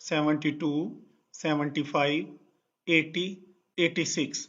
72, 75, 80, 86।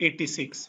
86।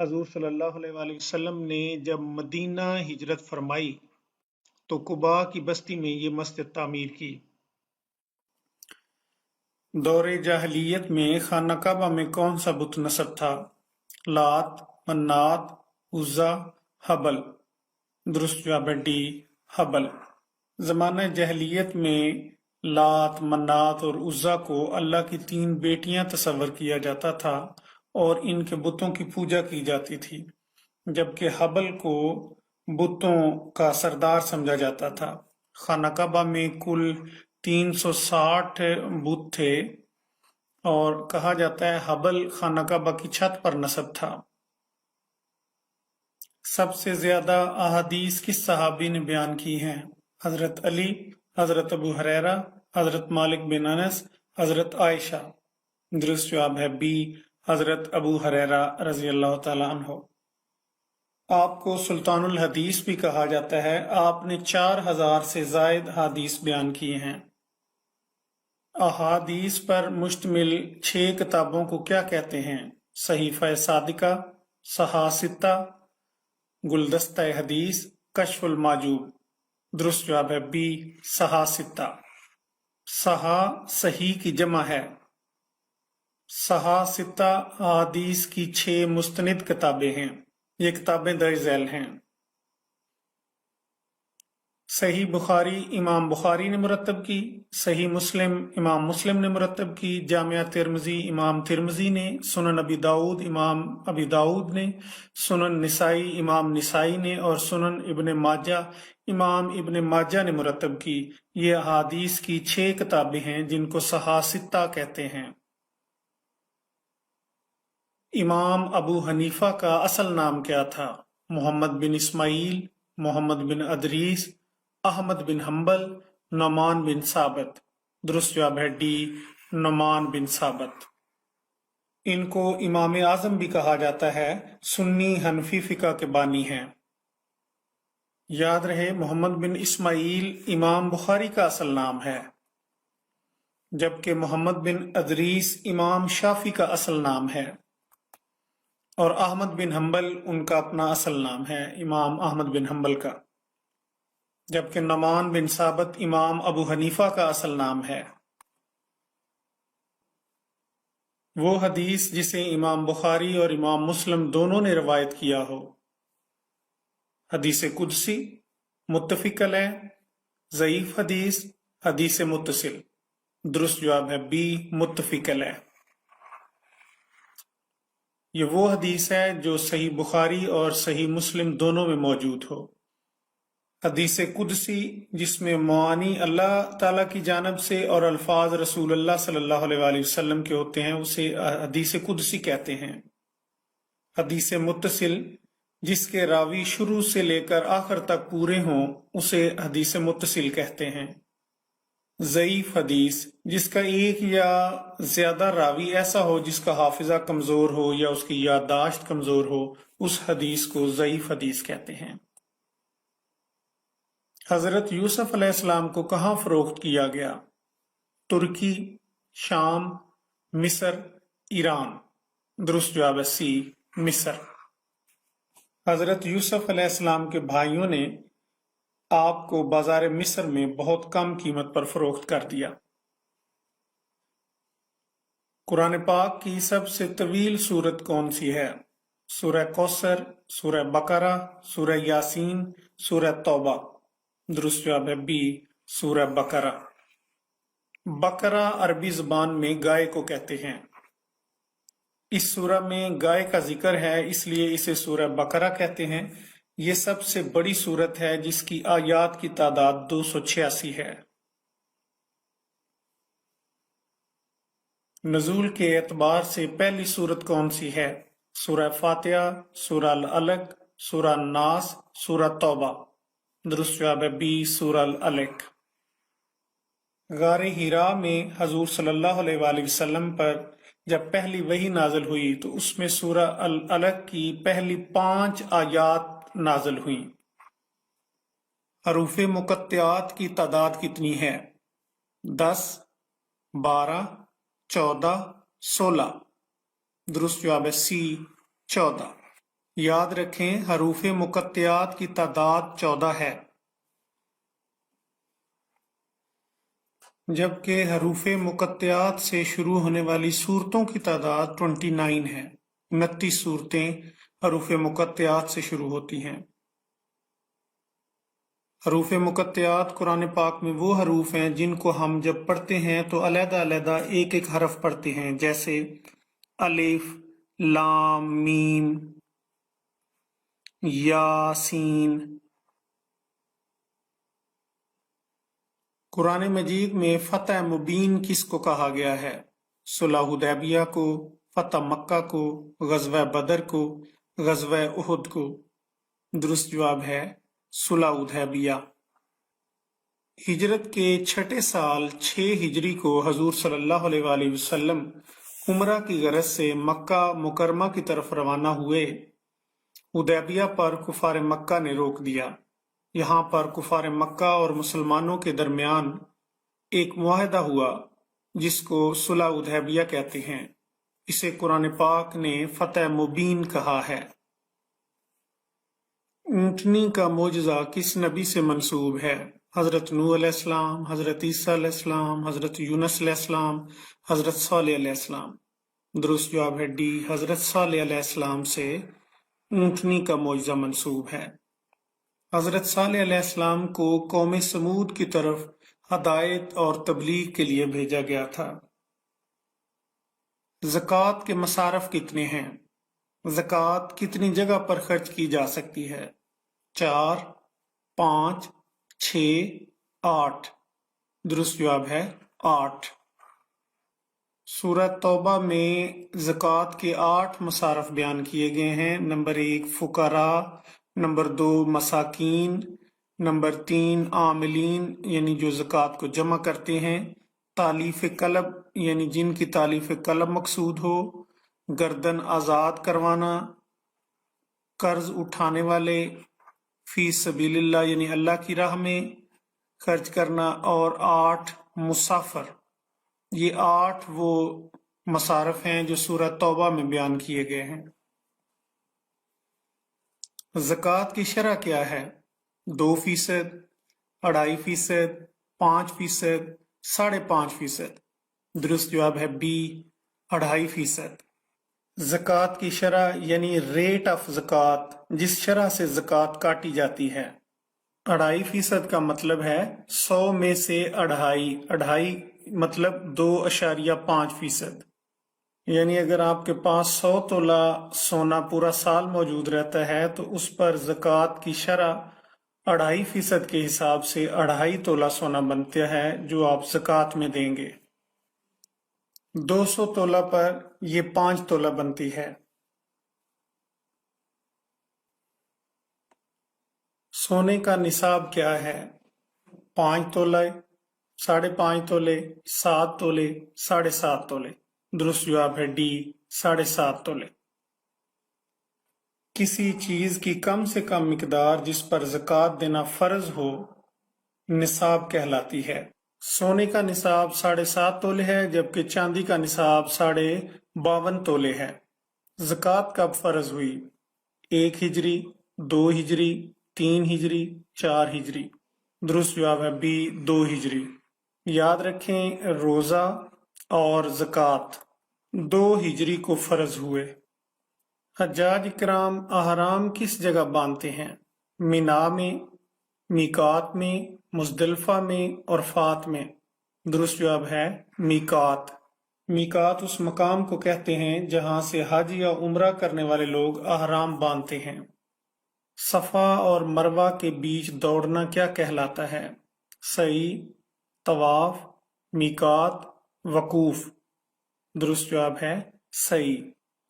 حضور صلی اللہ علیہ وآلہ وسلم نے جب مدینہ ہجرت فرمائی تو قباء کی بستی میں یہ مسجد تعمیر کی۔ دور جاہلیت میں خانہ کعبہ میں کون سا بت نصب تھا؟ لات، منات، عزا، حبل۔ درست جواب ہے ڈی، حبل۔ زمانہ جاہلیت میں لات، منات اور عزا کو اللہ کی 3 بیٹیاں تصور کیا جاتا تھا اور ان کے بتوں کی پوجا کی جاتی تھی، جبکہ حبل کو بتوں کا سردار سمجھا جاتا تھا۔ خانہ کعبہ میں کل 360 بت تھے اور کہا جاتا ہے حبل خانہ کعبہ کی چھت پر نصب تھا۔ سب سے زیادہ احادیث کس صحابی نے بیان کی ہیں؟ حضرت علی، حضرت ابو ہریرہ، حضرت مالک بن انس، حضرت عائشہ۔ درست جواب ہے بی، حضرت ابو ہریرہ رضی اللہ تعالیٰ عنہ۔ آپ کو سلطان الحدیث بھی کہا جاتا ہے، آپ نے 4000 سے زائد حدیث بیان کیے ہیں۔ احادیث پر مشتمل 6 کتابوں کو کیا کہتے ہیں؟ صحیفہ صادقہ، صحاح ستہ، گلدستہ حدیث، کشف الماجوب۔ درست جواب ہے بی، صحاح ستہ۔ صحاح صحیح کی جمع ہے۔ صحاح ستہ احادیث کی 6 مستند کتابیں ہیں۔ یہ کتابیں درج ذیل ہیں۔ صحیح بخاری امام بخاری نے مرتب کی، صحیح مسلم امام مسلم نے مرتب کی، جامعہ ترمذی امام ترمذی نے، سنن ابی داؤد امام ابی داؤد نے، سنن نسائی امام نسائی نے اور سنن ابن ماجہ امام ابن ماجہ نے مرتب کی۔ یہ احادیث کی 6 کتابیں ہیں جن کو صحاح ستہ کہتے ہیں۔ امام ابو حنیفہ کا اصل نام کیا تھا؟ محمد بن اسماعیل، محمد بن ادریس، احمد بن حنبل، نعمان بن ثابت۔ درست جواب ہے ڈی، نعمان بن ثابت۔ ان کو امام اعظم بھی کہا جاتا ہے، سنی حنفی فقہ کے بانی ہیں۔ یاد رہے محمد بن اسماعیل امام بخاری کا اصل نام ہے، جبکہ محمد بن ادریس امام شافعی کا اصل نام ہے، اور احمد بن حنبل ان کا اپنا اصل نام ہے، امام احمد بن حنبل کا، جبکہ نعمان بن ثابت امام ابو حنیفہ کا اصل نام ہے۔ وہ حدیث جسے امام بخاری اور امام مسلم دونوں نے روایت کیا ہو۔ حدیث قدسی، متفق علیہ، ضعیف حدیث، حدیث متصل۔ درست جواب ہے بی، متفق علیہ۔ یہ وہ حدیث ہے جو صحیح بخاری اور صحیح مسلم دونوں میں موجود ہو۔ حدیث قدسی جس میں معانی اللہ تعالیٰ کی جانب سے اور الفاظ رسول اللہ صلی اللہ علیہ وآلہ وسلم کے ہوتے ہیں، اسے حدیث قدسی کہتے ہیں۔ حدیث متصل جس کے راوی شروع سے لے کر آخر تک پورے ہوں، اسے حدیث متصل کہتے ہیں۔ ضعیف حدیث جس کا ایک یا زیادہ راوی ایسا ہو جس کا حافظہ کمزور ہو یا اس کی یادداشت کمزور ہو، اس حدیث کو ضعیف حدیث کہتے ہیں۔ حضرت یوسف علیہ السلام کو کہاں فروخت کیا گیا؟ ترکی، شام، مصر، ایران۔ درست جواب ہے سی، مصر۔ حضرت یوسف علیہ السلام کے بھائیوں نے آپ کو بازار مصر میں بہت کم قیمت پر فروخت کر دیا۔ قرآن پاک کی سب سے طویل سورت کون سی ہے؟ سورہ کوثر، سورہ بقرہ، سورہ یاسین، سورہ توبہ۔ درست جواب ہے بی، سورہ بقرہ۔ بقرہ عربی زبان میں گائے کو کہتے ہیں۔ اس سورہ میں گائے کا ذکر ہے، اس لیے اسے سورہ بقرہ کہتے ہیں۔ یہ سب سے بڑی سورت ہے جس کی آیات کی تعداد 286 ہے۔ نزول کے اعتبار سے پہلی سورت کون سی ہے؟ سورہ فاتحہ، سورہ العلق، سورہ الناس، سورہ توبہ۔ درست جواب ہے بی، سورہ العلق۔ غار حرا میں حضور صلی اللہ علیہ وآلہ وسلم پر جب پہلی وحی نازل ہوئی تو اس میں سورہ العلق کی پہلی 5 آیات نازل ہوئیں۔ حروف مقطعات کی تعداد کتنی ہے؟ 10، 12، 14، 16۔ درست جواب ہے سی، 14۔ یاد رکھیں حروف مقطعات کی تعداد 14 ہے، جبکہ حروف مقطعات سے شروع ہونے والی صورتوں کی تعداد 29 ہے۔ 29 صورتیں حروف مقطعات سے شروع ہوتی ہیں۔ حروف مقطعات قرآن پاک میں وہ حروف ہیں جن کو ہم جب پڑھتے ہیں تو علیحدہ علیحدہ ایک ایک حرف پڑھتے ہیں، جیسے الف، لام، میم، یا، سین۔ قرآن مجید میں فتح مبین کس کو کہا گیا ہے؟ صلح حدیبیہ کو، فتح مکہ کو، غزوہ بدر کو، غزوہ احد کو؟ درست جواب ہے صلح حدیبیہ۔ ہجرت کے چھٹے سال 6 ہجری کو حضور صلی اللہ علیہ وآلہ وسلم عمرہ کی غرض سے مکہ مکرمہ کی طرف روانہ ہوئے۔ حدیبیہ پر کفار مکہ نے روک دیا۔ یہاں پر کفار مکہ اور مسلمانوں کے درمیان ایک معاہدہ ہوا جس کو صلح حدیبیہ کہتے ہیں۔ اسے قرآن پاک نے فتح مبین کہا ہے۔ اونٹنی کا معجزہ کس نبی سے منسوب ہے؟ حضرت نوح علیہ السلام، حضرت عیسیٰ علیہ السلام، حضرت یونس علیہ السلام، حضرت صالح علیہ السلام؟ درست جواب ہے ڈی، حضرت صالح علیہ السلام سے اونٹنی کا معجزہ منسوب ہے۔ حضرت صالح علیہ السلام کو قوم سمود کی طرف ہدایت اور تبلیغ کے لیے بھیجا گیا تھا۔ زکوٰۃ کے مصارف کتنے ہیں؟ زکوٰۃ کتنی جگہ پر خرچ کی جا سکتی ہے؟ 4، 5، 6، 8؟ درست جواب ہے 8۔ سورہ توبہ میں زکوٰۃ کے 8 مصارف بیان کیے گئے ہیں۔ نمبر 1 فقراء، نمبر 2 مساکین، نمبر 3 عاملین یعنی جو زکوٰۃ کو جمع کرتے ہیں، تالیف قلب یعنی جن کی تالیف قلب مقصود ہو، گردن آزاد کروانا، قرض اٹھانے والے، فی سبیل اللہ یعنی اللہ کی راہ میں خرچ کرنا، اور 8 مسافر۔ یہ 8 وہ مصارف ہیں جو سورہ توبہ میں بیان کیے گئے ہیں۔ زکوٰۃ کی شرح کیا ہے؟ 2%، 2.5%، 5%، 5.5%؟ درست جواب ہے بی، 2.5%۔ زکوٰۃ کی شرح یعنی ریٹ آف زکوٰۃ، جس شرح سے زکوٰۃ کاٹی جاتی ہے۔ 2.5% کا مطلب ہے 100 میں سے 2.5 مطلب 2.5%۔ یعنی اگر آپ کے پاس 100 تولہ سونا پورا سال موجود رہتا ہے تو اس پر زکوٰۃ کی شرح 2.5% کے حساب سے 2.5 تولہ سونا بنتا ہے جو آپ زکوٰۃ میں دیں گے۔ 200 تولہ پر یہ 5 تولہ بنتی ہے۔ سونے کا نصاب کیا ہے؟ 5 تولہ، 5.5 تولے، 7 تولے، 7.5 تولے؟ درست جواب ہے ڈی، 7.5 تولے۔ کسی چیز کی کم سے کم مقدار جس پر زکوٰۃ دینا فرض ہو نصاب کہلاتی ہے۔ سونے کا نصاب 7.5 تولے ہے، جبکہ چاندی کا نصاب 52.5 تولے ہے۔ زکوٰۃ کب فرض ہوئی؟ 1 ہجری، 2 ہجری، 3 ہجری، 4 ہجری؟ درست جواب ہے بی، 2 ہجری۔ یاد رکھیں روزہ اور زکوٰۃ 2 ہجری کو فرض ہوئے۔ حجاج اکرام احرام کس جگہ باندھتے ہیں؟ مینا میں، میقات میں، مزدلفہ میں، عرفات میں؟ درست جواب ہے میقات۔ میقات اس مقام کو کہتے ہیں جہاں سے حج یا عمرہ کرنے والے لوگ احرام باندھتے ہیں۔ صفا اور مروہ کے بیچ دوڑنا کیا کہلاتا ہے؟ سعی، طواف، میقات، وقوف؟ درست جواب ہے سعی۔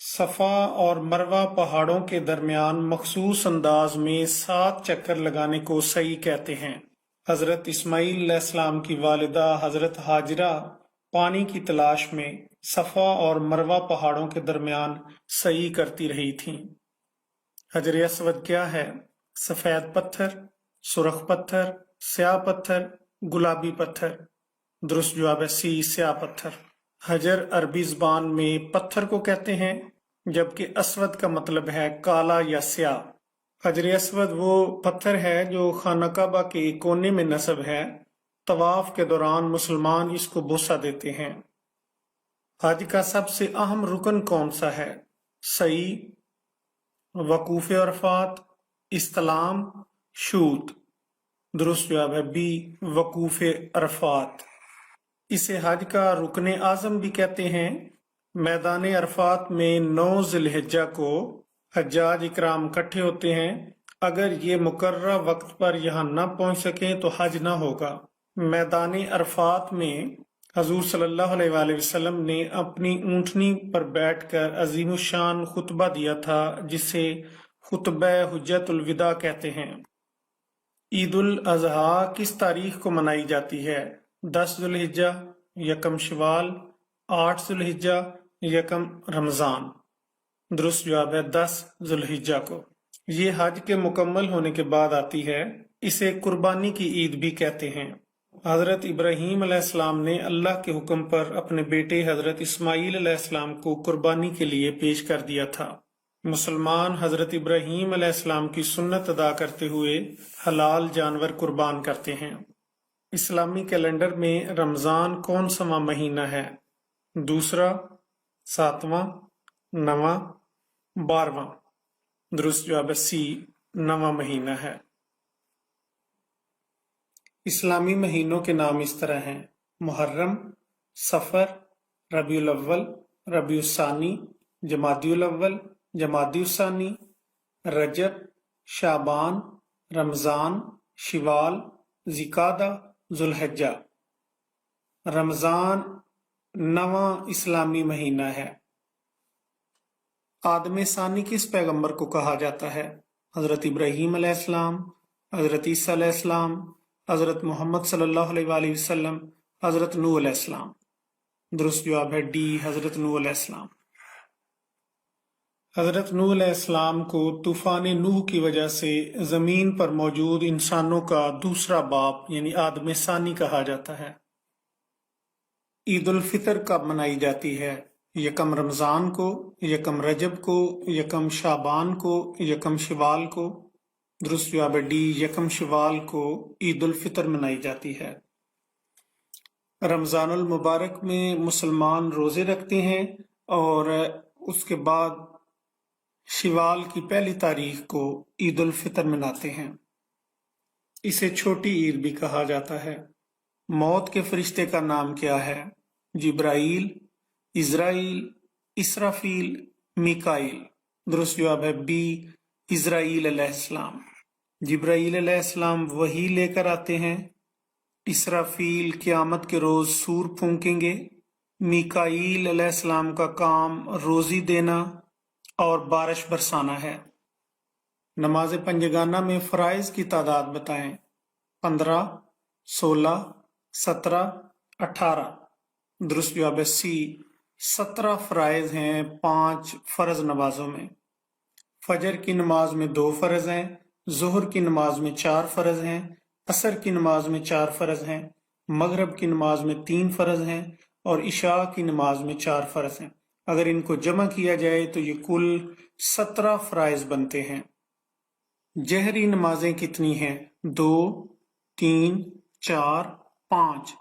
صفا اور مروہ پہاڑوں کے درمیان مخصوص انداز میں 7 چکر لگانے کو سعی کہتے ہیں۔ حضرت اسماعیل علیہ السلام کی والدہ حضرت ہاجرہ پانی کی تلاش میں صفا اور مروہ پہاڑوں کے درمیان سعی کرتی رہی تھیں۔ حجر اسود کیا ہے؟ سفید پتھر، سرخ پتھر، سیاہ پتھر، گلابی پتھر؟ درست جواب ہے سی، سیاہ پتھر۔ حجر عربی زبان میں پتھر کو کہتے ہیں جبکہ اسود کا مطلب ہے کالا یا سیاہ۔ حجر اسود وہ پتھر ہے جو خانہ کعبہ کے کونے میں نصب ہے۔ طواف کے دوران مسلمان اس کو بوسہ دیتے ہیں۔ حج کا سب سے اہم رکن کون سا ہے؟ سعی، وقوف عرفات، استلام، شوط۔ درست جواب ہے بی، وقوف عرفات۔ اسے حج کا رکن اعظم بھی کہتے ہیں۔ میدان عرفات میں 9 ذی الحجہ کو حجاج اکرام اکٹھے ہوتے ہیں۔ اگر یہ مقررہ وقت پر یہاں نہ پہنچ سکیں تو حج نہ ہوگا۔ میدان عرفات میں حضور صلی اللہ علیہ وآلہ وسلم نے اپنی اونٹنی پر بیٹھ کر عظیم الشان خطبہ دیا تھا، جسے خطبہ حجت الوداع کہتے ہیں۔ عید الاضحیٰ کس تاریخ کو منائی جاتی ہے؟ 10 ذی الحجہ، یکم شوال، 8 ذی الحجہ، یکم رمضان۔ درست جواب ہے 10 ذی الحجہ کو۔ یہ حج کے مکمل ہونے کے بعد آتی ہے۔ اسے قربانی کی عید بھی کہتے ہیں۔ حضرت ابراہیم علیہ السلام نے اللہ کے حکم پر اپنے بیٹے حضرت اسماعیل علیہ السلام کو قربانی کے لیے پیش کر دیا تھا۔ مسلمان حضرت ابراہیم علیہ السلام کی سنت ادا کرتے ہوئے حلال جانور قربان کرتے ہیں۔ اسلامی کیلنڈر میں رمضان کون سا مہینہ ہے؟ دوسرا، 7واں، 9واں، 12واں۔ درست جواب سی، 9واں مہینہ ہے۔ اسلامی مہینوں کے نام اس طرح ہیں: محرم، صفر، ربیع الاول، ربیع الثانی، جمادی الاول، جمادی الثانی، رجب، شعبان، رمضان، شوال، ذوالقعدہ، ذوالحجہ۔ رمضان 9واں اسلامی مہینہ ہے۔ آدم ثانی کس پیغمبر کو کہا جاتا ہے؟ حضرت ابراہیم علیہ السلام، حضرت عیسیٰ علیہ السلام، حضرت محمد صلی اللہ علیہ وآلہ وسلم، حضرت نوح علیہ السلام۔ درست جواب ہے ڈی، حضرت نوح علیہ السلام۔ حضرت نوح علیہ السلام کو طوفان نوح کی وجہ سے زمین پر موجود انسانوں کا دوسرا باپ یعنی آدم ثانی کہا جاتا ہے۔ عید الفطر کب منائی جاتی ہے؟ یکم رمضان کو، یکم رجب کو، یکم شعبان کو، یکم شوال کو۔ درست جواب ہے ڈی، یکم شوال کو عید الفطر منائی جاتی ہے۔ رمضان المبارک میں مسلمان روزے رکھتے ہیں اور اس کے بعد شوال کی پہلی تاریخ کو عید الفطر مناتے ہیں۔ اسے چھوٹی عید بھی کہا جاتا ہے۔ موت کے فرشتے کا نام کیا ہے؟ جبرائیل، اسرائیل، اسرافیل، میکائیل۔ درست جواب ہے بی، اسرائیل علیہ السلام۔ جبرائیل علیہ السلام وحی لے کر آتے ہیں۔ اسرافیل قیامت کے روز سور پھونکیں گے۔ میکائیل علیہ السلام کا کام روزی دینا اور بارش برسانا ہے۔ نماز پنجگانہ میں فرائض کی تعداد بتائیں۔ 15، 16، 17، 18۔ درست جواب ہے سی، 17 فرائض ہیں 5 فرض نمازوں میں۔ فجر کی نماز میں 2 فرض ہیں، ظہر کی نماز میں 4 فرض ہیں، عصر کی نماز میں 4 فرض ہیں، مغرب کی نماز میں 3 فرض ہیں اور عشاء کی نماز میں 4 فرض ہیں۔ اگر ان کو جمع کیا جائے تو یہ کل 17 فرائض بنتے ہیں۔ جہری نمازیں کتنی ہیں؟ 2، 3، 4، 5۔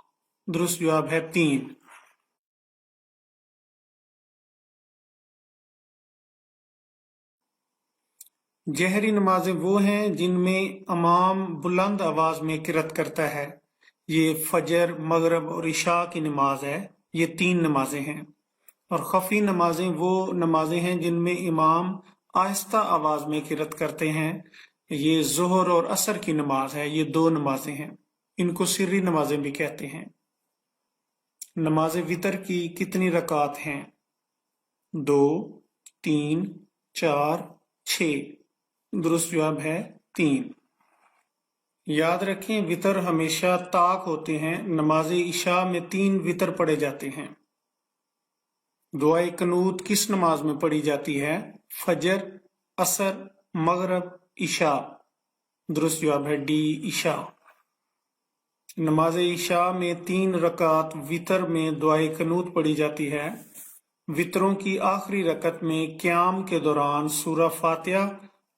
درست جواب ہے 3۔ جہری نمازیں وہ ہیں جن میں امام بلند آواز میں قرأت کرتا ہے۔ یہ فجر، مغرب اور عشاء کی نماز ہے۔ یہ 3 نمازیں ہیں۔ اور خفی نمازیں وہ نمازیں ہیں جن میں امام آہستہ آواز میں قرأت کرتے ہیں۔ یہ ظہر اور عصر کی نماز ہے۔ یہ 2 نمازیں ہیں۔ ان کو سری نمازیں بھی کہتے ہیں۔ نماز وتر کی کتنی رکعات ہیں؟ 2، 3، 4، 6۔ درست جواب ہے 3۔ یاد رکھیں وتر ہمیشہ طاق ہوتے ہیں۔ نماز عشاء میں 3 وتر پڑھے جاتے ہیں۔ دعائے قنوت کس نماز میں پڑھی جاتی ہے؟ فجر، عصر، مغرب، عشاء۔ درست جواب ہے ڈی، عشاء۔ نماز عشاء میں 3 رکعت وتر میں دعائے قنوت پڑھی جاتی ہے۔ وطروں کی آخری رکعت میں قیام کے دوران سورہ فاتحہ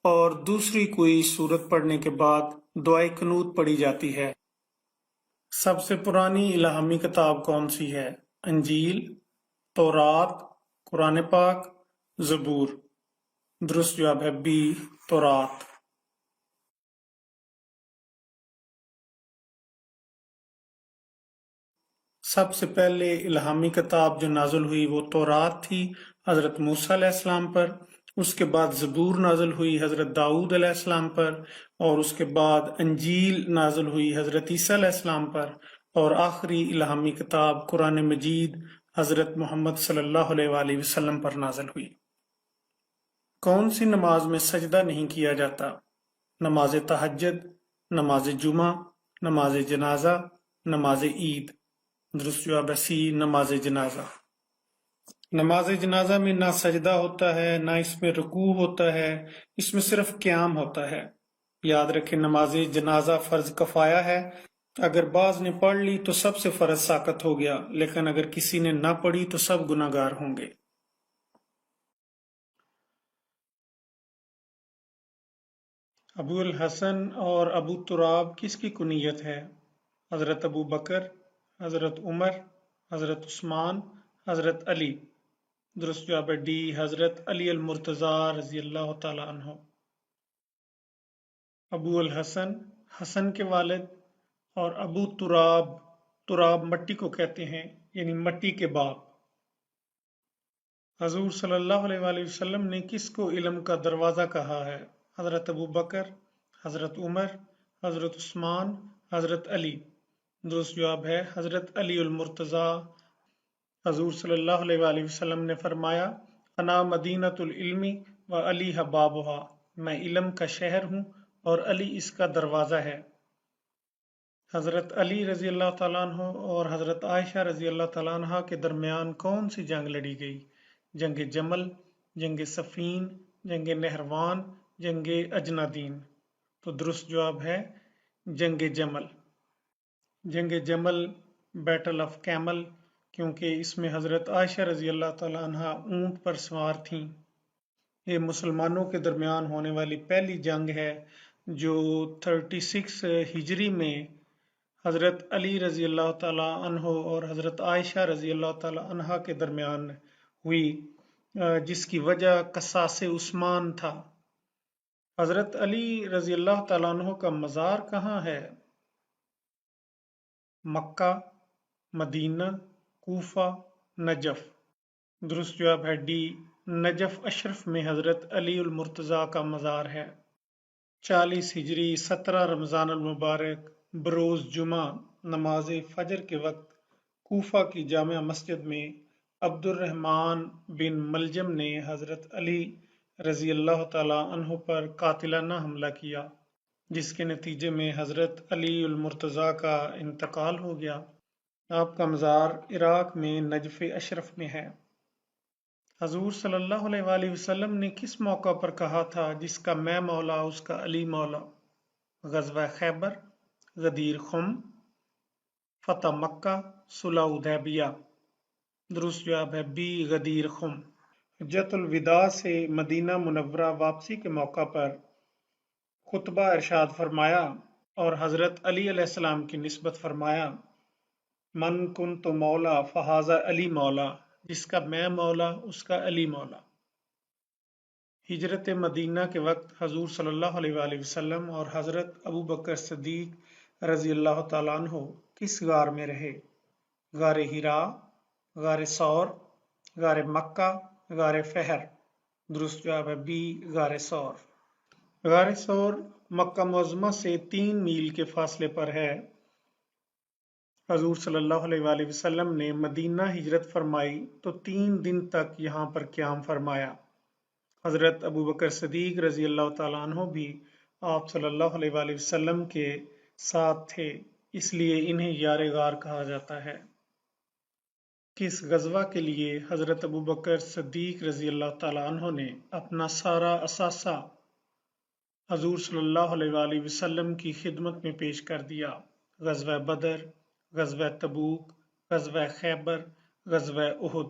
اور دوسری کوئی سورت پڑھنے کے بعد دعائے قنوت پڑھی جاتی ہے۔ سب سے پرانی الہامی کتاب کون سی ہے؟ انجیل، تورات، قرآن پاک، زبور۔ درست جواب ہے بی، تورات۔ سب سے پہلے الہامی کتاب جو نازل ہوئی وہ تورات تھی حضرت موسیٰ علیہ السلام پر، اس کے بعد زبور نازل ہوئی حضرت داؤد علیہ السلام پر، اور اس کے بعد انجیل نازل ہوئی حضرت عیسیٰ علیہ السلام پر، اور آخری الہامی کتاب قرآن مجید حضرت محمد صلی اللہ علیہ وآلہ وسلم پر نازل ہوئی۔ کون سی نماز میں سجدہ نہیں کیا جاتا؟ نماز تہجد، نماز جمعہ، نماز جنازہ، نماز عید۔ درست جواب ہے سی، نماز جنازہ۔ نماز جنازہ میں نہ سجدہ ہوتا ہے، نہ اس میں رکوع ہوتا ہے، اس میں صرف قیام ہوتا ہے۔ یاد رکھیں نماز جنازہ فرض کفایہ ہے، اگر بعض نے پڑھ لی تو سب سے فرض ساقط ہو گیا، لیکن اگر کسی نے نہ پڑھی تو سب گناہ گار ہوں گے۔ ابو الحسن اور ابو تراب کس کی کنیت ہے؟ حضرت ابو بکر، حضرت عمر، حضرت عثمان، حضرت علی۔ درست جواب ہے ڈی، حضرت علی المرتضیٰ رضی اللہ تعالیٰ عنہ۔ ابو الحسن حسن کے والد، اور ابو تراب، تراب مٹی کو کہتے ہیں، یعنی مٹی کے باپ۔ حضور صلی اللہ علیہ وآلہ وسلم نے کس کو علم کا دروازہ کہا ہے؟ حضرت ابو بکر، حضرت عمر، حضرت عثمان، حضرت علی۔ درست جواب ہے حضرت علی المرتضیٰ۔ حضور صلی اللہ علیہ وآلہ وسلم نے فرمایا، انا مدینۃ العلم و علی بابھا، میں علم کا شہر ہوں اور علی اس کا دروازہ ہے۔ حضرت علی رضی اللہ تعالیٰ عنہ اور حضرت عائشہ رضی اللہ تعالیٰ عنہ کے درمیان کون سی جنگ لڑی گئی؟ جنگ جمل، جنگ صفین، جنگ نہروان، جنگ اجنادین۔ تو درست جواب ہے جنگ جمل۔ جنگ جمل، بیٹل آف کیمل، کیونکہ اس میں حضرت عائشہ رضی اللہ تعالیٰ عنہ اونٹ پر سوار تھیں۔ یہ مسلمانوں کے درمیان ہونے والی پہلی جنگ ہے جو 36 ہجری میں حضرت علی رضی اللہ تعالیٰ عنہ اور حضرت عائشہ رضی اللہ تعالیٰ عنہ کے درمیان ہوئی، جس کی وجہ قصاص عثمان تھا۔ حضرت علی رضی اللہ تعالیٰ عنہ کا مزار کہاں ہے؟ مکہ، مدینہ، کوفہ، نجف۔ درست جواب ہے ڈی، نجف اشرف میں حضرت علی المرتضیٰ کا مزار ہے۔ 40 ہجری 17 رمضان المبارک بروز جمعہ نماز فجر کے وقت کوفہ کی جامع مسجد میں عبد الرحمن بن ملجم نے حضرت علی رضی اللہ تعالیٰ عنہ پر قاتلانہ حملہ کیا، جس کے نتیجے میں حضرت علی المرتضیٰ کا انتقال ہو گیا۔ آپ کا مزار عراق میں نجف اشرف میں ہے۔ حضور صلی اللہ علیہ وآلہ وسلم نے کس موقع پر کہا تھا جس کا میں مولا اس کا علی مولا؟ غزوہ خیبر، غدیر خم، فتح مکہ، صلح حدیبیہ۔ درست جواب ہے بی، غدیر خم۔ حجۃ الوداع سے مدینہ منورہ واپسی کے موقع پر خطبہ ارشاد فرمایا اور حضرت علی علیہ السلام کی نسبت فرمایا، من کنت مولا فہذا علی مولا، جس کا میں مولا اس کا علی مولا۔ ہجرت مدینہ کے وقت حضور صلی اللہ علیہ وآلہ وسلم اور حضرت ابو بکر صدیق رضی اللہ تعالیٰ عنہ کس غار میں رہے؟ غار ہرا، غار ثور، غار مکہ، غار فہر۔ درست جواب ہے بی، غار ثور۔ غار ثور مکہ معظمہ سے 3 میل کے فاصلے پر ہے۔ حضور صلی اللہ علیہ وآلہ وسلم نے مدینہ ہجرت فرمائی تو 3 دن تک یہاں پر قیام فرمایا۔ حضرت ابو بکر صدیق رضی اللہ تعالیٰ عنہ بھی آپ صلی اللہ علیہ وآلہ وسلم کے ساتھ تھے، اس لیے انہیں یار غار کہا جاتا ہے۔ کس غزوہ کے لیے حضرت ابو بکر صدیق رضی اللہ تعالیٰ عنہ نے اپنا سارا اثاثہ حضور صلی اللہ علیہ وآلہ وسلم کی خدمت میں پیش کر دیا؟ غزوہ بدر، غزوہ تبوک، غزوہ خیبر، غزوہ احد۔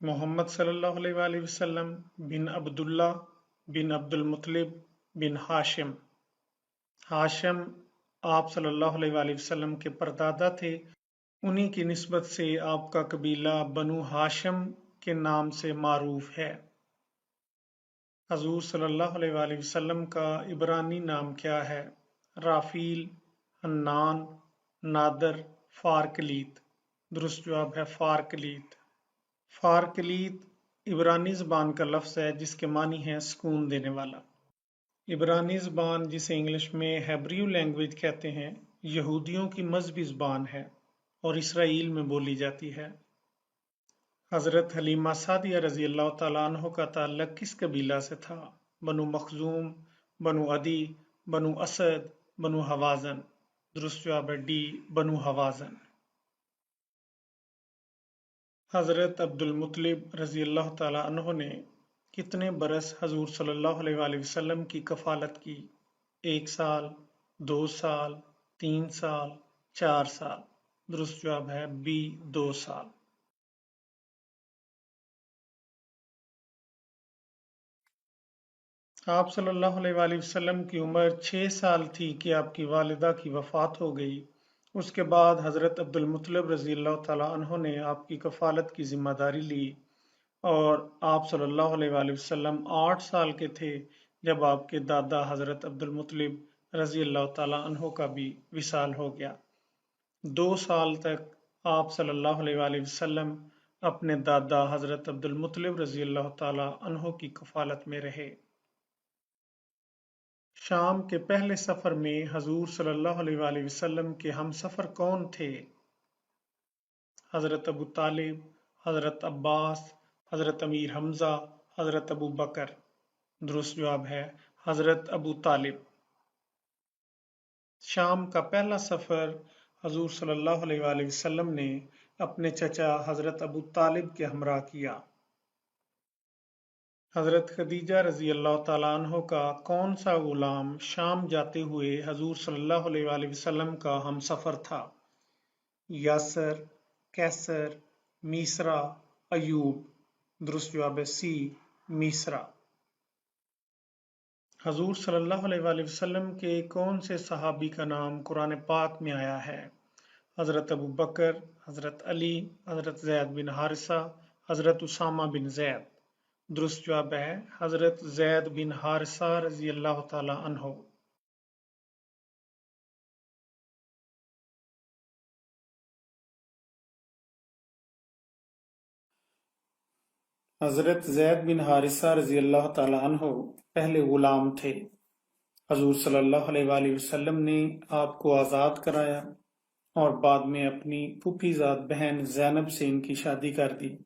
محمد صلی اللہ علیہ وآلہ وسلم بن عبداللہ بن عبد المطلب بن ہاشم۔ ہاشم آپ صلی اللہ علیہ وآلہ وسلم کے پردادا تھے، انہی کی نسبت سے آپ کا قبیلہ بنو ہاشم کے نام سے معروف ہے۔ حضور صلی اللہ علیہ وآلہ وسلم کا عبرانی نام کیا ہے؟ رافیل، حنان، نادر، فارکلیت۔ درست جواب ہے فارکلیت۔ فارکلیت عبرانی زبان کا لفظ ہے جس کے معنی ہے سکون دینے والا۔ عبرانی زبان جسے انگلش میں ہیبریو لینگویج کہتے ہیں، یہودیوں کی مذہبی زبان ہے اور اسرائیل میں بولی جاتی ہے۔ حضرت حلیمہ سعدیہ رضی اللہ تعالیٰ عنہ کا تعلق کس قبیلہ سے تھا؟ بنو مخزوم، بنو عدی، بنو اسد، بنو حوازن۔ درست جواب ہے ڈی، بنو حوازن۔ حضرت عبد المطلب رضی اللہ تعالیٰ عنہ نے کتنے برس حضور صلی اللہ علیہ وآلہ وسلم کی کفالت کی؟ 1 سال، 2 سال، 3 سال، 4 سال۔ درست جواب ہے بی، 2 سال۔ آپ صلی اللہ علیہ وآلہ وسلم کی عمر 6 سال تھی کہ آپ کی والدہ کی وفات ہو گئی۔ اس کے بعد حضرت عبد المطلب رضی اللہ تعالیٰ عنہ نے آپ کی کفالت کی ذمہ داری لی اور آپ صلی اللہ علیہ وآلہ وسلم 8 سال کے تھے جب آپ کے دادا حضرت عبد المطلب رضی اللہ تعالیٰ عنہ کا بھی وصال ہو گیا۔ 2 سال تک آپ صلی اللہ علیہ وآلہ وسلم اپنے دادا حضرت عبد المطلب رضی اللہ تعالیٰ عنہ کی کفالت میں رہے۔ شام کے پہلے سفر میں حضور صلی اللہ علیہ وآلہ وسلم کے ہم سفر کون تھے؟ حضرت ابو طالب، حضرت عباس، حضرت امیر حمزہ، حضرت ابو بکر۔ درست جواب ہے حضرت ابو طالب۔ شام کا پہلا سفر حضور صلی اللہ علیہ وآلہ وسلم نے اپنے چچا حضرت ابو طالب کے ہمراہ کیا۔ حضرت خدیجہ رضی اللہ تعالیٰ عنہ کا کون سا غلام شام جاتے ہوئے حضور صلی اللہ علیہ وآلہ وسلم کا ہم سفر تھا؟ یاسر، کیسر، میسرا، ایوب۔ درست جواب ہے سی، میسرا۔ حضور صلی اللہ علیہ وآلہ وسلم کے کون سے صحابی کا نام قرآن پاک میں آیا ہے؟ حضرت ابو بکر، حضرت علی، حضرت زید بن حارثہ، حضرت اسامہ بن زید۔ درست جواب ہے حضرت زید بن حارثہ رضی اللہ تعالی عنہ۔ حضرت زید بن حارثہ رضی اللہ تعالی عنہ پہلے غلام تھے۔ حضور صلی اللہ علیہ وآلہ وسلم نے آپ کو آزاد کرایا اور بعد میں اپنی پھوپھی زاد بہن زینب سے ان کی شادی کر دی،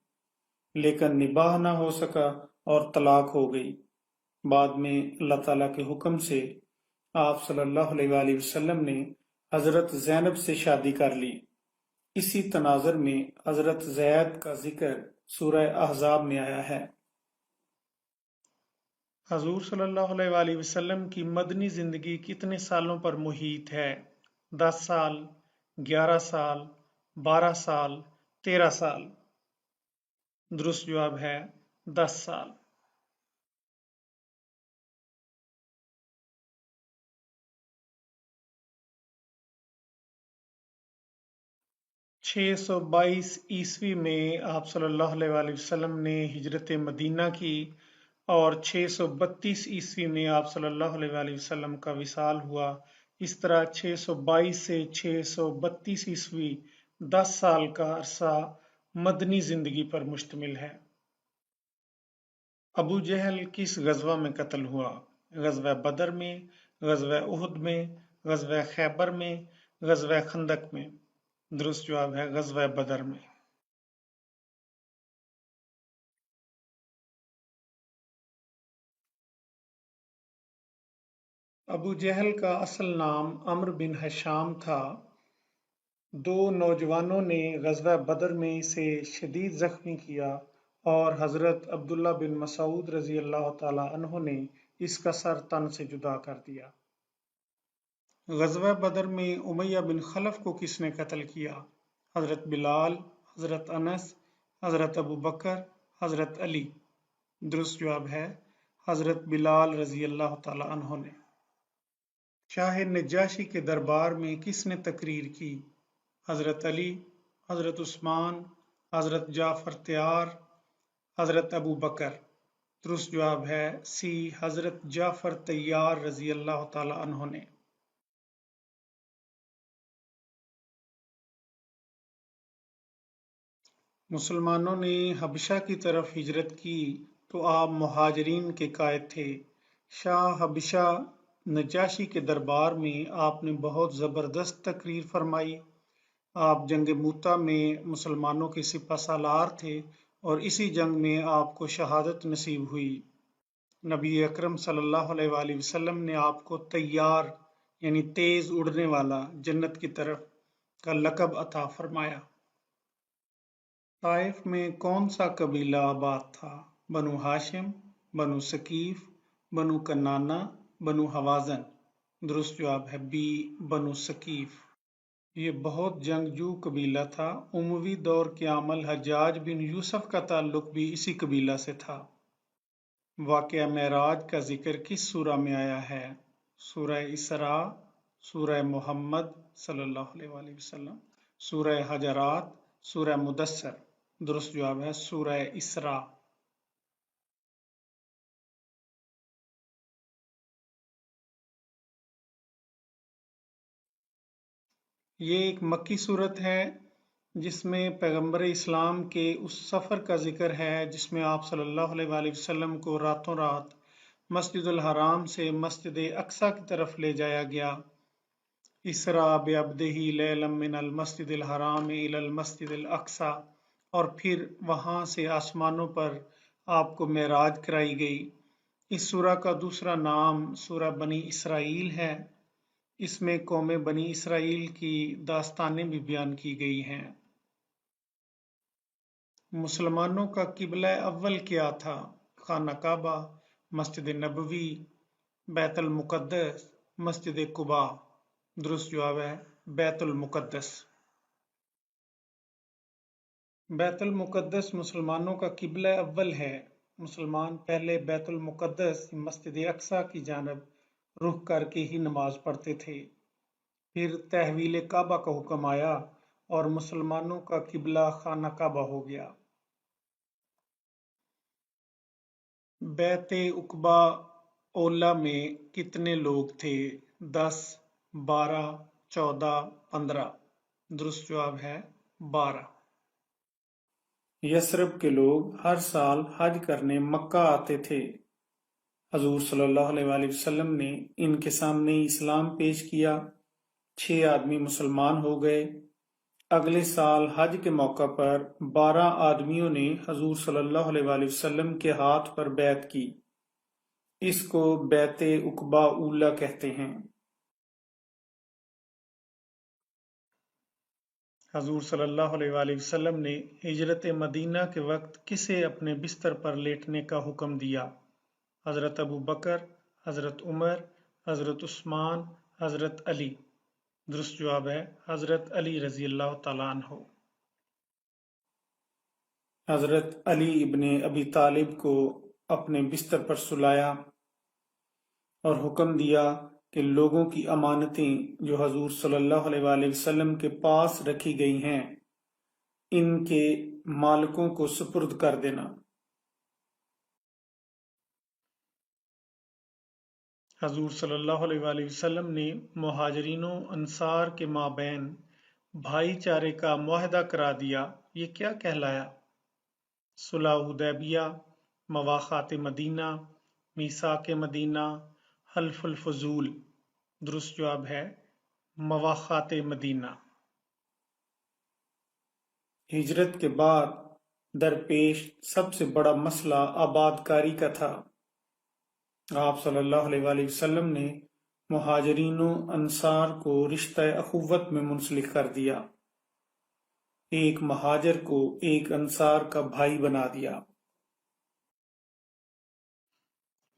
لیکن نباہ نہ ہو سکا اور طلاق ہو گئی۔ بعد میں اللہ تعالیٰ کے حکم سے آپ صلی اللہ علیہ وآلہ وسلم نے حضرت زینب سے شادی کر لی۔ اسی تناظر میں حضرت زید کا ذکر سورہ احزاب میں آیا ہے۔ حضور صلی اللہ علیہ وآلہ وسلم کی مدنی زندگی کتنے سالوں پر محیط ہے؟ 10 سال، 11 سال، 12 سال، 13 سال۔ درست جواب ہے 10 سال۔ 622 عیسوی میں آپ صلی اللہ علیہ وآلہ وسلم نے ہجرت مدینہ کی اور 632 عیسوی میں آپ صلی اللہ علیہ وآلہ وسلم کا وصال ہوا۔ اس طرح 622 سے 632 عیسوی 10 سال کا عرصہ مدنی زندگی پر مشتمل ہے۔ ابو جہل کس غزوہ میں قتل ہوا؟ غزوہ بدر میں، غزوہ احد میں، غزوہ خیبر میں، غزوہ خندق میں۔ درست جواب ہے غزوہ بدر میں۔ ابو جہل کا اصل نام عمرو بن ہشام تھا۔ 2 نوجوانوں نے غزوہ بدر میں اسے شدید زخمی کیا اور حضرت عبداللہ بن مسعود رضی اللہ تعالی عنہ نے اس کا سر تن سے جدا کر دیا۔ غزوہ بدر میں امیہ بن خلف کو کس نے قتل کیا؟ حضرت بلال، حضرت انس، حضرت ابو بکر، حضرت علی؟ درست جواب ہے حضرت بلال رضی اللہ تعالی عنہ نے۔ شاہ نجاشی کے دربار میں کس نے تقریر کی؟ حضرت علی، حضرت عثمان، حضرت جعفر تیار، حضرت ابو بکر؟ درست جواب ہے سی، حضرت جعفر تیار رضی اللہ تعالی عنہ نے۔ مسلمانوں نے حبشہ کی طرف ہجرت کی تو آپ مہاجرین کے قائد تھے۔ شاہ حبشہ نجاشی کے دربار میں آپ نے بہت زبردست تقریر فرمائی۔ آپ جنگ موتا میں مسلمانوں کے سپہ سالار تھے اور اسی جنگ میں آپ کو شہادت نصیب ہوئی۔ نبی اکرم صلی اللہ علیہ وآلہ وسلم نے آپ کو طیار یعنی تیز اڑنے والا جنت کی طرف کا لقب عطا فرمایا۔ طائف میں کون سا قبیلہ آباد تھا؟ بنو ہاشم، بنو ثقیف، بنو کنانہ، بنو حوازن؟ درست جواب ہے بی، بنو ثقیف۔ یہ بہت جنگجو قبیلہ تھا۔ اموی دور کے عامل حجاج بن یوسف کا تعلق بھی اسی قبیلہ سے تھا۔ واقعہ معراج کا ذکر کس سورہ میں آیا ہے؟ سورہ اسراء، سورہ محمد صلی اللہ علیہ وآلہ وسلم، سورہ حجرات، سورہ مدثر؟ درست جواب ہے سورہ اسراء۔ یہ ایک مکی صورت ہے جس میں پیغمبر اسلام کے اس سفر کا ذکر ہے جس میں آپ صلی اللہ علیہ وآلہ وسلم کو راتوں رات مسجد الحرام سے مسجد اقصی کی طرف لے جایا گیا۔ اسراء بعبدہ لیلا من المسجد الحرام الی المسجد الاقصی، اور پھر وہاں سے آسمانوں پر آپ کو معراج کرائی گئی۔ اس سورہ کا دوسرا نام سورہ بنی اسرائیل ہے۔ اس میں قوم بنی اسرائیل کی داستانیں بھی بیان کی گئی ہیں۔ مسلمانوں کا قبلہ اول کیا تھا؟ خانہ کعبہ، مسجد نبوی، بیت المقدس، مسجد قباء؟ درست جواب ہے بیت المقدس۔ بیت المقدس مسلمانوں کا قبلہ اول ہے۔ مسلمان پہلے بیت المقدس مسجد اقصی کی جانب رخ کر کے ہی نماز پڑھتے تھے۔ پھر تحویل کعبہ کا حکم آیا اور مسلمانوں کا قبلہ خانہ کعبہ ہو گیا۔ بیت عقبہ اولا میں کتنے لوگ تھے؟ 10، 12، 14، 15؟ درست جواب ہے 12۔ یثرب کے لوگ ہر سال حج کرنے مکہ آتے تھے۔ حضور صلی اللہ علیہ وآلہ وسلم نے ان کے سامنے اسلام پیش کیا، 6 آدمی مسلمان ہو گئے۔ اگلے سال حج کے موقع پر 12 آدمیوں نے حضور صلی اللہ علیہ وآلہ وسلم کے ہاتھ پر بیعت کی۔ اس کو بیعت عقبہ اولا کہتے ہیں۔ حضور صلی اللہ علیہ وآلہ وسلم نے ہجرت مدینہ کے وقت کسے اپنے بستر پر لیٹنے کا حکم دیا؟ حضرت ابو بکر، حضرت عمر، حضرت عثمان، حضرت علی؟ درست جواب ہے حضرت علی رضی اللہ تعالیٰ عنہ۔ حضرت علی ابن ابی طالب کو اپنے بستر پر سلایا اور حکم دیا کہ لوگوں کی امانتیں جو حضور صلی اللہ علیہ وآلہ وسلم کے پاس رکھی گئی ہیں ان کے مالکوں کو سپرد کر دینا۔ حضور صلی اللہ علیہ وآلہ وسلم نے مہاجرین و انصار کے مابین بھائی چارے کا معاہدہ کرا دیا، یہ کیا کہلایا؟ صلح حدیبیہ، مواخات مدینہ، میثاق مدینہ، حلف الفضول؟ درست جواب ہے مواخات مدینہ۔ ہجرت کے بعد درپیش سب سے بڑا مسئلہ آباد کاری کا تھا۔ آپ صلی اللہ علیہ وآلہ وسلم نے مہاجرین و انصار کو رشتہ اخوت میں منسلک کر دیا، ایک مہاجر کو ایک انصار کا بھائی بنا دیا۔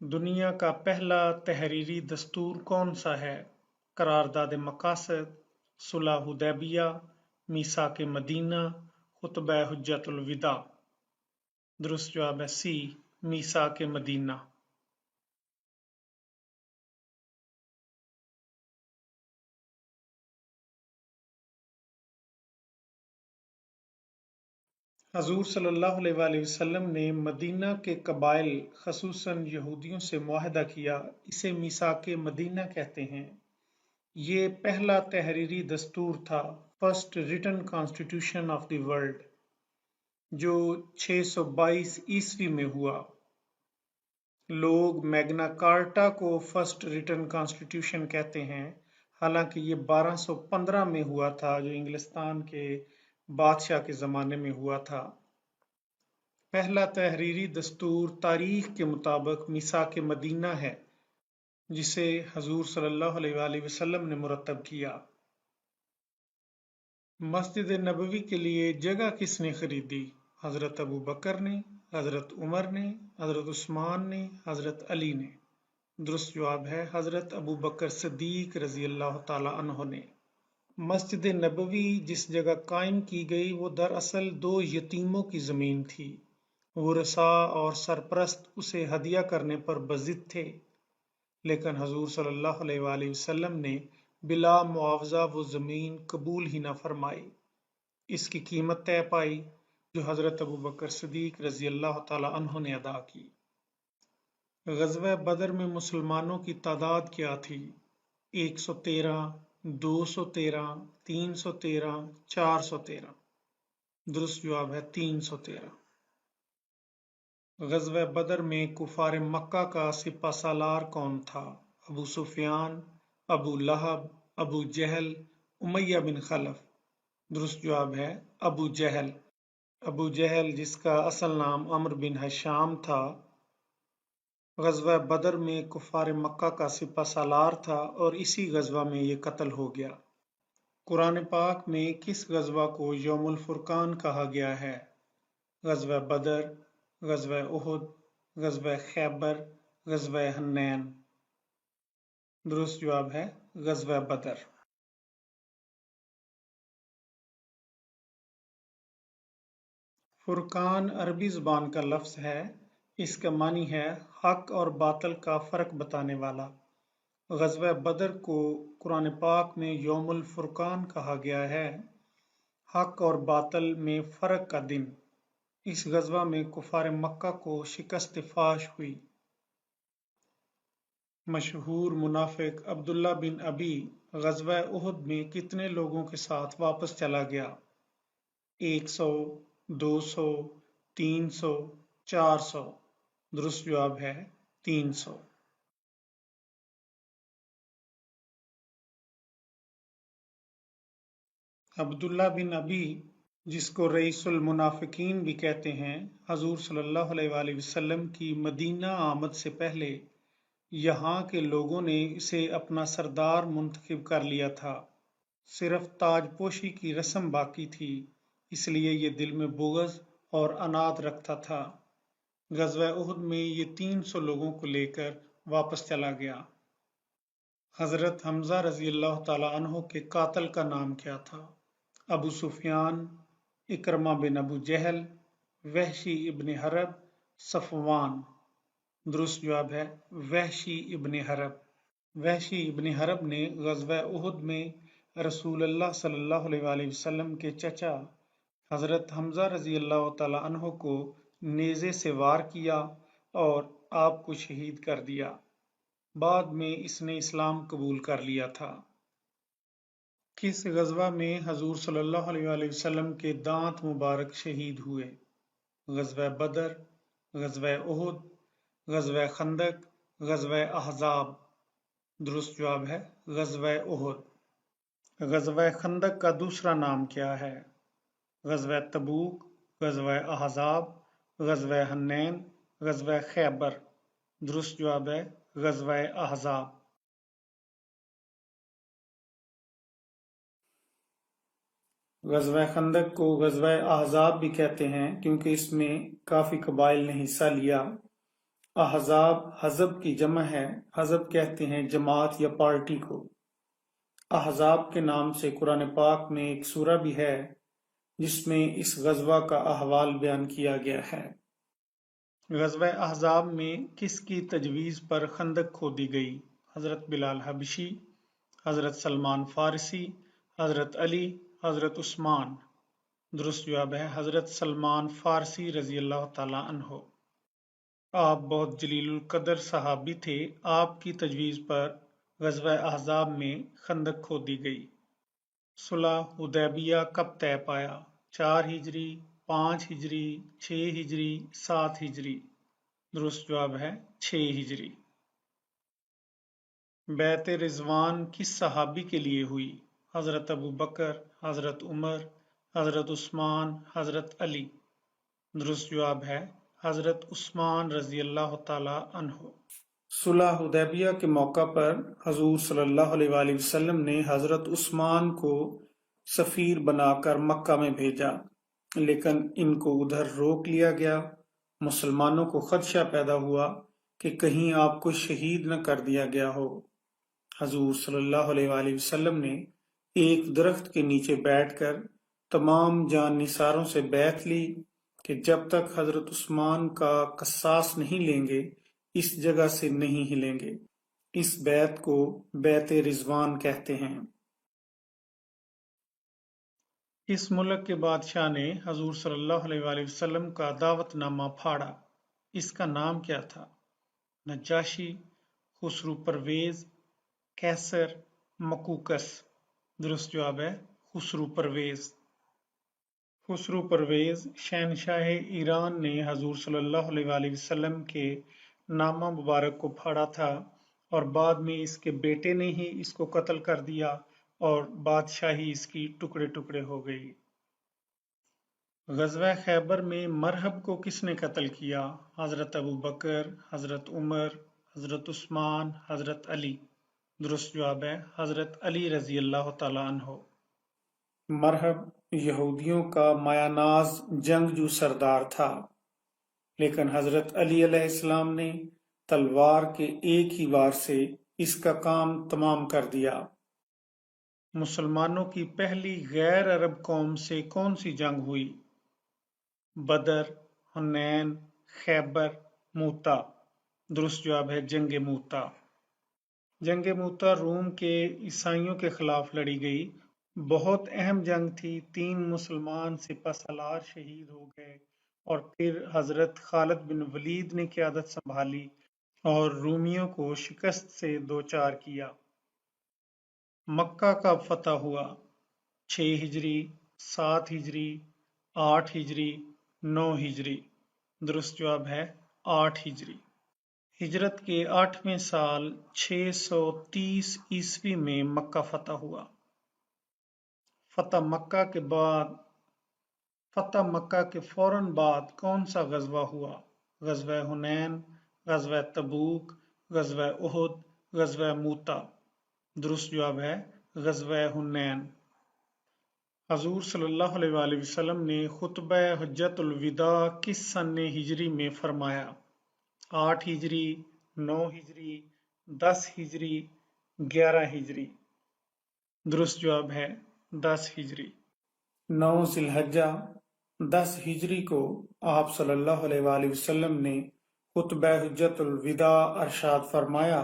دنیا کا پہلا تحریری دستور کون سا ہے؟ قرارداد مقاصد، صلح حدیبیہ، میثاق مدینہ، خطبہ حجۃ الوداع؟ درست جواب ہے سی، میثاق مدینہ۔ حضور صلی اللہ علیہ وآلہ وسلم نے مدینہ کے قبائل خصوصاً یہودیوں سے معاہدہ کیا، اسے میثاق مدینہ کہتے ہیں۔ یہ پہلا تحریری دستور تھا، first return constitution of the world, جو 622 عیسوی میں ہوا۔ لوگ میگنا کارٹا کو فرسٹ ریٹن کانسٹیٹیوشن کہتے ہیں، حالانکہ یہ 1215 میں ہوا تھا، جو انگلستان کے بادشاہ کے زمانے میں ہوا تھا۔ پہلا تحریری دستور تاریخ کے مطابق میثاق مدینہ ہے، جسے حضور صلی اللہ علیہ وآلہ وسلم نے مرتب کیا۔ مسجد نبوی کے لیے جگہ کس نے خریدی؟ حضرت ابو بکر نے، حضرت عمر نے، حضرت عثمان نے، حضرت علی نے۔ درست جواب ہے حضرت ابو بکر صدیق رضی اللہ تعالی عنہ نے۔ مسجد نبوی جس جگہ قائم کی گئی وہ دراصل 2 یتیموں کی زمین تھی۔ ورثاء اور سرپرست اسے ہدیہ کرنے پر بضد تھے، لیکن حضور صلی اللہ علیہ وآلہ وسلم نے بلا معاوضہ وہ زمین قبول ہی نہ فرمائی۔ اس کی قیمت طے پائی، جو حضرت ابو بکر صدیق رضی اللہ تعالی عنہ نے ادا کی۔ غزوہ بدر میں مسلمانوں کی تعداد کیا تھی؟ 113، 213، 313، 413۔ درست جواب ہے 313۔ غزوہ بدر میں کفار مکہ کا سپہ سالار کون تھا؟ ابو سفیان، ابو لہب، ابو جہل، امیہ بن خلف۔ درست جواب ہے ابو جہل۔ ابو جہل جس کا اصل نام عمرو بن ہشام تھا، غزوہ بدر میں کفار مکہ کا سپہ سالار تھا اور اسی غزوہ میں یہ قتل ہو گیا۔ قرآن پاک میں کس غزوہ کو یوم الفرقان کہا گیا ہے؟ غزوہ بدر، غزوہ احد، غزوہ خیبر، غزوہ حنین۔ درست جواب ہے غزوہ بدر۔ فرقان عربی زبان کا لفظ ہے، اس کا معنی ہے حق اور باطل کا فرق بتانے والا۔ غزوہ بدر کو قرآن پاک میں یوم الفرقان کہا گیا ہے، حق اور باطل میں فرق کا دن۔ اس غزوہ میں کفار مکہ کو شکست فاش ہوئی۔ مشہور منافق عبداللہ بن ابی غزوہ احد میں کتنے لوگوں کے ساتھ واپس چلا گیا؟ 100، 200، 300، 400۔ درست جواب ہے 300۔ عبداللہ بن ابی جس کو رئیس المنافقین بھی کہتے ہیں، حضور صلی اللہ علیہ وآلہ وسلم کی مدینہ آمد سے پہلے یہاں کے لوگوں نے اسے اپنا سردار منتخب کر لیا تھا، صرف تاج پوشی کی رسم باقی تھی، اس لیے یہ دل میں بغض اور عناد رکھتا تھا۔ غزوہ احد میں یہ 300 لوگوں کو لے کر واپس چلا گیا۔ حضرت حمزہ رضی اللہ تعالی عنہ کے قاتل کا نام کیا تھا؟ ابو سفیان، اکرمہ بن ابو جہل، وحشی ابن حرب، صفوان۔ درست جواب ہے وحشی ابن حرب۔ وحشی ابن حرب نے غزوہ احد میں رسول اللہ صلی اللہ علیہ وآلہ وسلم کے چچا حضرت حمزہ رضی اللہ تعالی عنہ کو نیزے سے وار کیا اور آپ کو شہید کر دیا۔ بعد میں اس نے اسلام قبول کر لیا تھا۔ کس غزوہ میں حضور صلی اللہ علیہ وآلہ وسلم کے دانت مبارک شہید ہوئے؟ غزوہ بدر، غزوہ احد، غزوہ خندق، غزوہ احزاب۔ درست جواب ہے غزوہ احد۔ غزوہ خندق کا دوسرا نام کیا ہے؟ غزوہ تبوک، غزوہ احزاب، غزوہ حنین، غزوہ خیبر۔ درست جواب ہے غزوہ احزاب۔ غزوہ خندق کو غزوہ احزاب بھی کہتے ہیں کیونکہ اس میں کافی قبائل نے حصہ لیا۔ احزاب حزب کی جمع ہے، حزب کہتے ہیں جماعت یا پارٹی کو۔ احزاب کے نام سے قرآن پاک میں ایک سورہ بھی ہے جس میں اس غزوہ کا احوال بیان کیا گیا ہے۔ غزوہ احزاب میں کس کی تجویز پر خندق کھودی گئی؟ حضرت بلال حبشی، حضرت سلمان فارسی، حضرت علی، حضرت عثمان۔ درست جواب ہے حضرت سلمان فارسی رضی اللہ تعالی عنہ۔ آپ بہت جلیل القدر صحابی تھے، آپ کی تجویز پر غزوہ احزاب میں خندق کھودی گئی۔ صلح حدیبیہ کب طے پایا؟ 4 ہجری، 5 ہجری، 6 ہجری، 7 ہجری۔ درست جواب ہے 6 ہجری۔ بیعت رضوان کس صحابی کے لیے ہوئی؟ حضرت ابو بکر، حضرت عمر، حضرت عثمان، حضرت علی۔ درست جواب ہے حضرت عثمان رضی اللہ تعالی عنہ۔ صلح حدیبیہ کے موقع پر حضور صلی اللہ علیہ وآلہ وسلم نے حضرت عثمان کو سفیر بنا کر مکہ میں بھیجا، لیکن ان کو ادھر روک لیا گیا۔ مسلمانوں کو خدشہ پیدا ہوا کہ کہیں آپ کو شہید نہ کر دیا گیا ہو۔ حضور صلی اللہ علیہ وآلہ وسلم نے ایک درخت کے نیچے بیٹھ کر تمام جان نثاروں سے بیعت لی کہ جب تک حضرت عثمان کا قصاص نہیں لیں گے اس جگہ سے نہیں ہلیں گے۔ اس بیعت کو بیعت رضوان کہتے ہیں۔ اس ملک کے بادشاہ نے حضور صلی اللہ علیہ وآلہ وسلم کا دعوت نامہ پھاڑا، اس کا نام کیا تھا؟ نجاشی، خسرو پرویز، کیسر، مکوکس۔ درست جواب ہے خسرو پرویز۔ خسرو پرویز شہنشاہ ایران نے حضور صلی اللہ علیہ وآلہ وسلم کے نامہ مبارک کو پھاڑا تھا اور بعد میں اس کے بیٹے نے ہی اس کو قتل کر دیا اور بادشاہی اس کی ٹکڑے ٹکڑے ہو گئی۔ غزوہ خیبر میں مرہب کو کس نے قتل کیا؟ حضرت ابو بکر، حضرت عمر، حضرت عثمان، حضرت علی۔ درست جواب ہے حضرت علی رضی اللہ تعالی عنہ۔ مرہب یہودیوں کا مایہ ناز جنگجو سردار تھا، لیکن حضرت علی علیہ السلام نے تلوار کے ایک ہی وار سے اس کا کام تمام کر دیا۔ مسلمانوں کی پہلی غیر عرب قوم سے کون سی جنگ ہوئی؟ بدر، حنین، خیبر، موتا۔ درست جواب ہے جنگ موتا۔ جنگ موتا روم کے عیسائیوں کے خلاف لڑی گئی، بہت اہم جنگ تھی۔ 3 مسلمان سپہ سالار شہید ہو گئے اور پھر حضرت خالد بن ولید نے قیادت سنبھالی اور رومیوں کو شکست سے دوچار کیا۔ مکہ کب فتح ہوا؟ 6 ہجری، 7 ہجری، 8 ہجری، 9 ہجری۔ درست جواب ہے 8 ہجری۔ ہجرت کے 8ویں سال 630 عیسوی میں مکہ فتح ہوا۔ فتح مکہ کے فوراً بعد کون سا غزوہ ہوا؟ غزوہ حنین، غزوہ تبوک، غزوہ احد، غزوہ موتا۔ درست جواب ہے غزوہ حنین۔ حضور صلی اللہ علیہ وآلہ وسلم نے خطبہ حجۃ الوداع کس سن ہجری میں فرمایا؟ 8 ہجری، 9 ہجری، 10 ہجری، 11 ہجری۔ درست جواب ہے 10 ہجری۔ 9 ذی الحجہ 10 ہجری کو آپ صلی اللہ علیہ وآلہ وسلم نے خطبہ حجۃ الوداع ارشاد فرمایا۔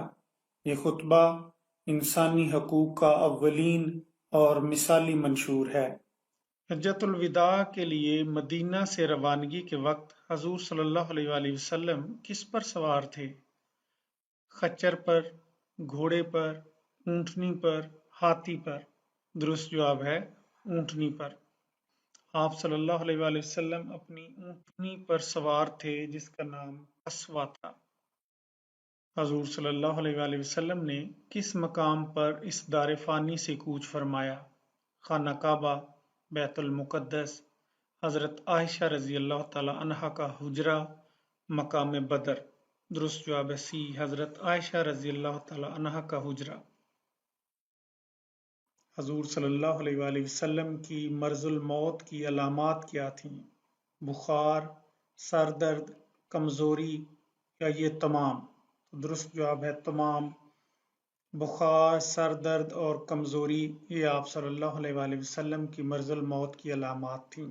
یہ خطبہ انسانی حقوق کا اولین اور مثالی منشور ہے۔ حجۃ الوداع کے لیے مدینہ سے روانگی کے وقت حضور صلی اللہ علیہ وآلہ وسلم کس پر سوار تھے؟ خچر پر، گھوڑے پر، اونٹنی پر، ہاتھی پر۔ درست جواب ہے اونٹنی پر۔ آپ صلی اللہ علیہ وآلہ وسلم اپنی اونٹنی پر سوار تھے جس کا نام قصوہ تھا۔ حضور صلی اللہ علیہ وآلہ وسلم نے کس مقام پر اس دار فانی سے کوچ فرمایا؟ خانہ کعبہ، بیت المقدس، حضرت عائشہ رضی اللہ تعالی عنہا کا حجرہ، مقام بدر۔ درست جواب ہے سی، حضرت عائشہ رضی اللہ تعالی عنہا کا حجرہ۔ حضور صلی اللہ علیہ وآلہ وسلم کی مرض الموت کی علامات کیا تھیں؟ بخار، سر درد، کمزوری یا یہ تمام؟ درست جواب ہے تمام۔ بخار، سر درد اور کمزوری یہ آپ صلی اللہ علیہ وآلہ وسلم کی مرض الموت کی علامات تھیں۔